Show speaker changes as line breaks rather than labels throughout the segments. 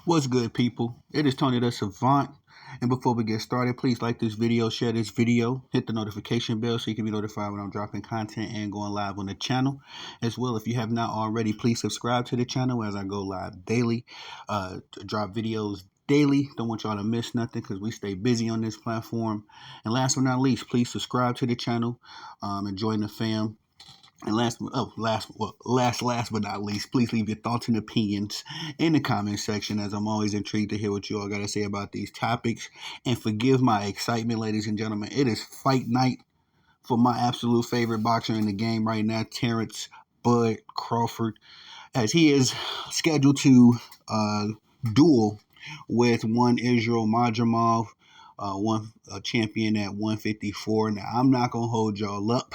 What's good, people? It is Tony the Savant. And before we get started, please like this video, share this video, hit the notification bell so you can be notified when I'm dropping content and going live on the channel. As well, if you have not already, please subscribe to the channel as I go live daily, to drop videos daily. Don't want y'all to miss nothing because we stay busy on this platform. And last but not least, please subscribe to the channel and join the fam. And last but not least, please leave your thoughts and opinions in the comment section, as I'm always intrigued to hear what you all got to say about these topics. And forgive my excitement, ladies and gentlemen. It is fight night for my absolute favorite boxer in the game right now, Terence Bud Crawford, as he is scheduled to duel with one Israel Madrimov, one champion at 154. Now, I'm not going to hold y'all up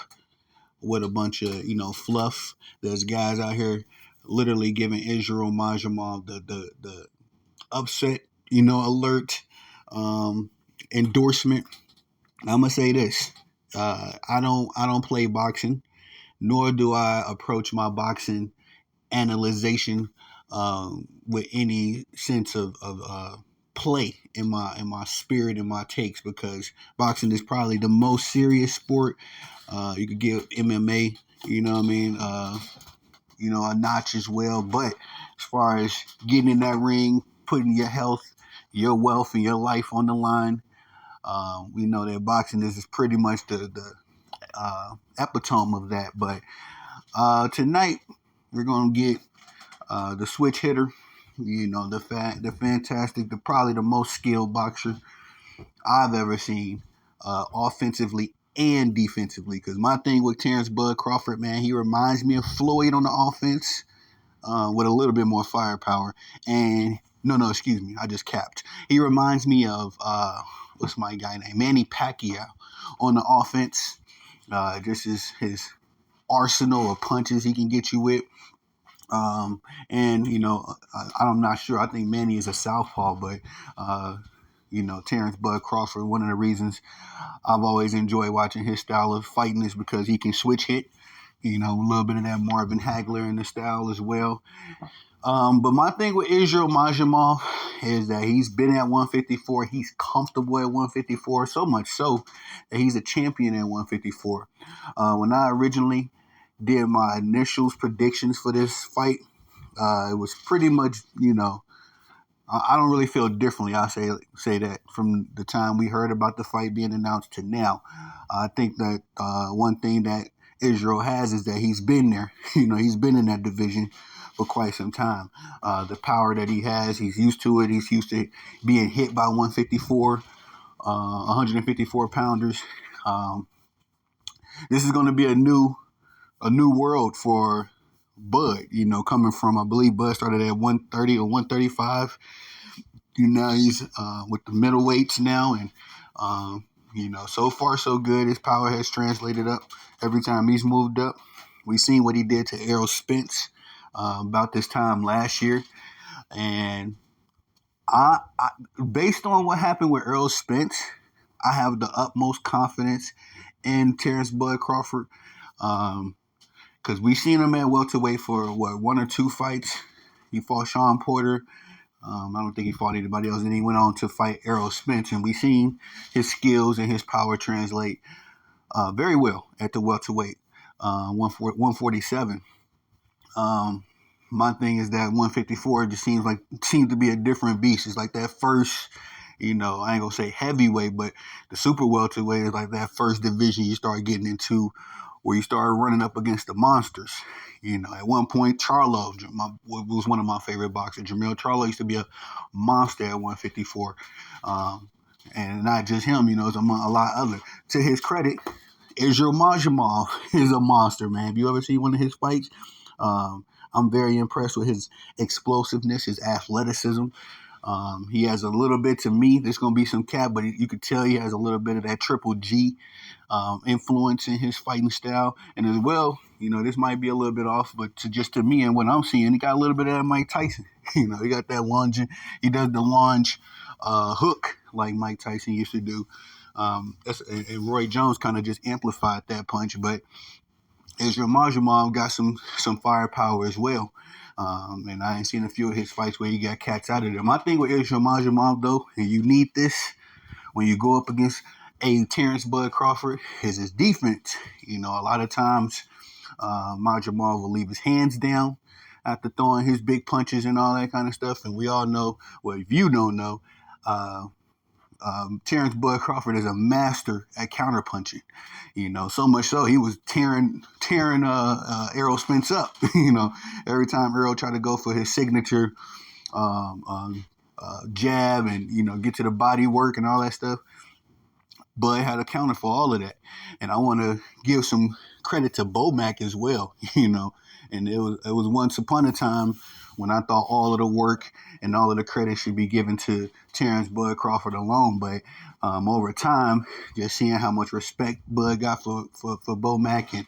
with a bunch of fluff. There's guys out here literally giving Israel Majamov the upset alert endorsement. I'm gonna say this: I don't play boxing, nor do I approach my boxing analyzation with any sense of play in my spirit and my takes, because boxing is probably the most serious sport. You could give MMA, a notch as well. But as far as getting in that ring, putting your health, your wealth, and your life on the line, we know that boxing is pretty much the epitome of that. But tonight we're gonna get the switch hitter. The fantastic, probably the most skilled boxer I've ever seen, offensively and defensively. Because my thing with Terence Bud Crawford, man, he reminds me of Floyd on the offense, with a little bit more firepower. And no, excuse me, I just capped. He reminds me of what's my guy name, Manny Pacquiao, on the offense. Just his arsenal of punches he can get you with. And I'm not sure. I think Manny is a southpaw, but Terence Bud Crawford, one of the reasons I've always enjoyed watching his style of fighting is because he can switch hit. A little bit of that Marvin Hagler in the style as well. But my thing with Israel Madrimov is that he's been at 154. He's comfortable at 154, so much so that he's a champion at 154. When I originally did my initials predictions for this fight, it was pretty much, I don't really feel differently. I say that from the time we heard about the fight being announced to now. I think that one thing that Israel has is that he's been there. He's been in that division for quite some time. The power that he has, he's used to it. He's used to being hit by 154 pounders. This is going to be a new world for Bud, coming from, I believe Bud started at 130 or 135. Now he's with the middleweights now, and so far so good. His power has translated up every time he's moved up. We've seen what he did to Errol Spence about this time last year, and I based on what happened with Errol Spence, I have the utmost confidence in Terence Bud Crawford. Because we've seen him at welterweight for, one or two fights. He fought Sean Porter. I don't think he fought anybody else. And he went on to fight Errol Spence. And we've seen his skills and his power translate very well at the welterweight, 147. My thing is that 154 just seems to be a different beast. It's like that first, I ain't going to say heavyweight, but the super welterweight is like that first division you start getting into, where you start running up against the monsters. At one point, Charlo was one of my favorite boxers. Jamil Charlo used to be a monster at 154. And not just him, it's among a lot of others. To his credit, Israel Madrimov is a monster, man. Have you ever seen one of his fights? I'm very impressed with his explosiveness, his athleticism. He has a little bit, to me, there's going to be some cap, but you could tell he has a little bit of that Triple G influence in his fighting style. And as well, this might be a little bit off, but to me and what I'm seeing, he got a little bit of that Mike Tyson. He got that lunge. He does the lunge hook like Mike Tyson used to do. And Roy Jones kind of just amplified that punch, but Israel Madrimov got some firepower as well. And I ain't seen a few of his fights where he got cats out of there. My thing with Israel Madrimov, though, and you need this when you go up against a Terence Bud Crawford, is his defense. You know, a lot of times Madrimov will leave his hands down after throwing his big punches and all that kind of stuff. And we all know, well, if you don't know, uh, Terence Bud Crawford is a master at counterpunching. You know, so much so he was tearing Errol Spence up. You know, every time Errol tried to go for his signature jab and get to the body work and all that stuff, Bud had a counter for all of that. And I want to give some credit to Bomac as well. And it was once upon a time when I thought all of the work and all of the credit should be given to Terence Bud Crawford alone. But over time, just seeing how much respect Bud got for Bomac, and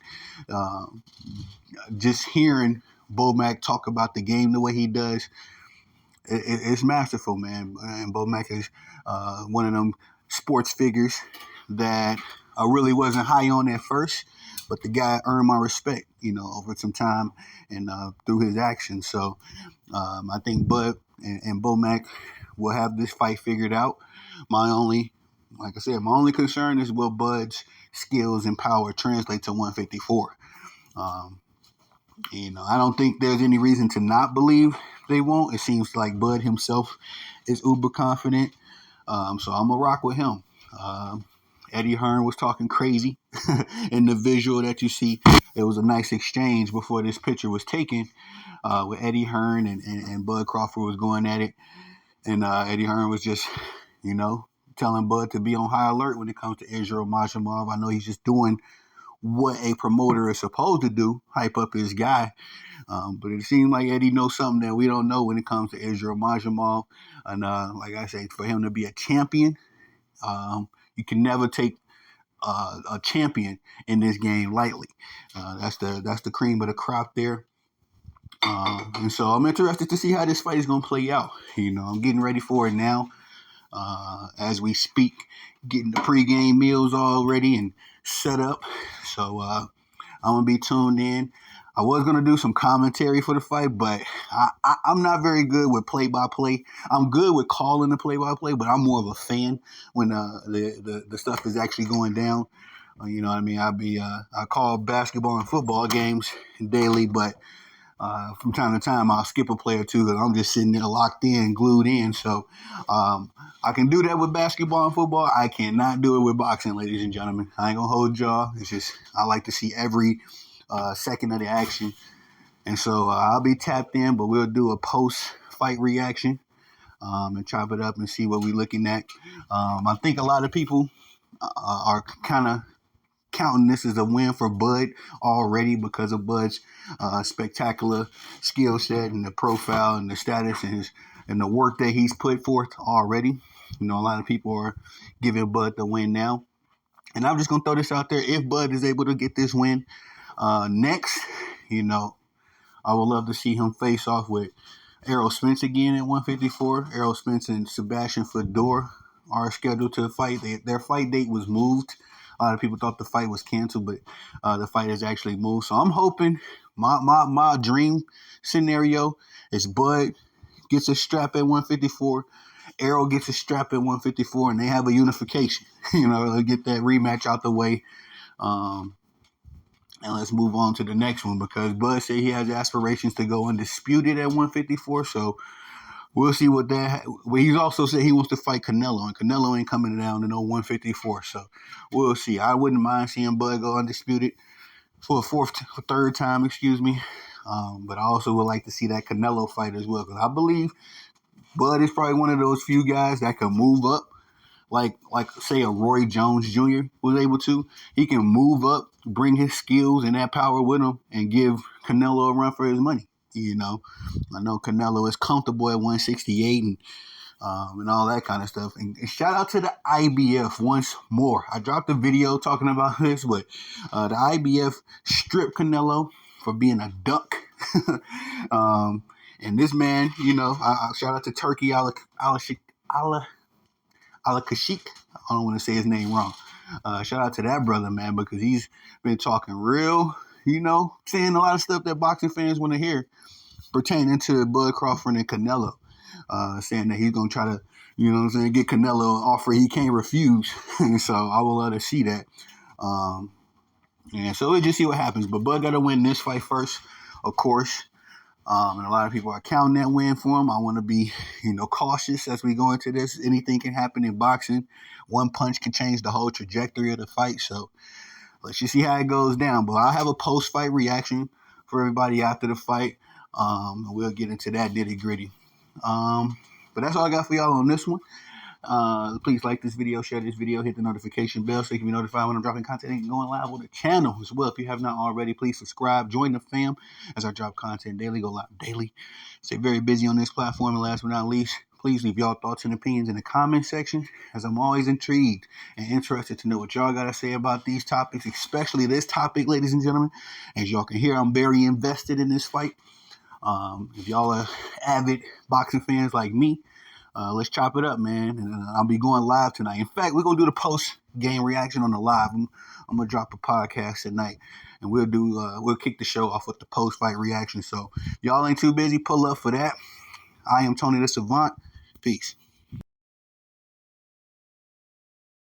just hearing Bomac talk about the game the way he does, it's masterful, man. And Bomac is one of them sports figures that I really wasn't high on at first, but the guy earned my respect, over some time and through his actions. So I think Bud and Bomac will have this fight figured out. Like I said, my only concern is will Bud's skills and power translate to 154. I don't think there's any reason to not believe they won't. It seems like Bud himself is uber confident. So I'm going to rock with him. Eddie Hearn was talking crazy in the visual that you see. It was a nice exchange before this picture was taken with Eddie Hearn and Bud Crawford was going at it. And Eddie Hearn was just, telling Bud to be on high alert when it comes to Israel Madrimov. I know he's just doing what a promoter is supposed to do, hype up his guy. But it seems like Eddie knows something that we don't know when it comes to Israel Madrimov. And like I said, for him to be a champion, you can never take a champion in this game lightly. That's the cream of the crop there. And so I'm interested to see how this fight is going to play out. I'm getting ready for it now as we speak, getting the pregame meals all ready and set up. So I'm going to be tuned in. I was going to do some commentary for the fight, but I'm not very good with play-by-play. I'm good with calling the play-by-play, but I'm more of a fan when the stuff is actually going down. You know what I mean? I call basketball and football games daily, but from time to time I'll skip a play or two because I'm just sitting there locked in, glued in. So I can do that with basketball and football. I cannot do it with boxing, ladies and gentlemen. I ain't going to hold y'all. It's just I like to see every second of the action. And so I'll be tapped in, but we'll do a post-fight reaction and chop it up and see what we're looking at. I think a lot of people are kind of counting this as a win for Bud already because of Bud's spectacular skill set and the profile and the status and the work that he's put forth already. A lot of people are giving Bud the win now. And I'm just going to throw this out there. If Bud is able to get this win next, I would love to see him face off with Errol Spence again at 154. Errol Spence and Sebastian Fedor are scheduled to fight. Their fight date was moved. A lot of people thought the fight was canceled, but the fight is actually moved. So I'm hoping my dream scenario is Bud gets a strap at 154, Errol gets a strap at 154, and they have a unification. They get that rematch out the way. And let's move on to the next one because Bud said he has aspirations to go undisputed at 154. So we'll see what that. Well, he's also said he wants to fight Canelo, and Canelo ain't coming down to no 154. So we'll see. I wouldn't mind seeing Bud go undisputed for a third time, excuse me. But I also would like to see that Canelo fight as well because I believe Bud is probably one of those few guys that can move up. Like say a Roy Jones Jr. was able to. He can move up, bring his skills and that power with him, and give Canelo a run for his money. I know Canelo is comfortable at 168 and all that kind of stuff. And shout out to the IBF once more. I dropped a video talking about this, but the IBF stripped Canelo for being a duck. And this man, shout out to Turkey Al-Kashik. I don't want to say his name wrong. Shout out to that brother, man, because he's been talking real, saying a lot of stuff that boxing fans want to hear. pertaining to Bud Crawford and Canelo, saying that he's gonna try to, get Canelo an offer he can't refuse. So I would love to see that. And so we'll just see what happens. But Bud got to win this fight first, of course. And a lot of people are counting that win for him. I want to be, cautious as we go into this. Anything can happen in boxing. One punch can change the whole trajectory of the fight. So let's just see how it goes down. But I'll have a post-fight reaction for everybody after the fight. We'll get into that nitty-gritty. But that's all I got for y'all on this one. Please like this video, share this video, hit the notification bell so you can be notified when I'm dropping content and going live on the channel as well. If you have not already, please subscribe, join the fam as I drop content daily, go live daily. Stay very busy on this platform. And last but not least, please leave y'all thoughts and opinions in the comment section, as I'm always intrigued and interested to know what y'all got to say about these topics, especially this topic, ladies and gentlemen. As y'all can hear, I'm very invested in this fight. If y'all are avid boxing fans like me, let's chop it up, man. And I'll be going live tonight. In fact, we're going to do the post-game reaction on the live. I'm going to drop a podcast tonight, and we'll kick the show off with the post-fight reaction. So y'all ain't too busy, pull up for that. I am Tony the Savant. Peace.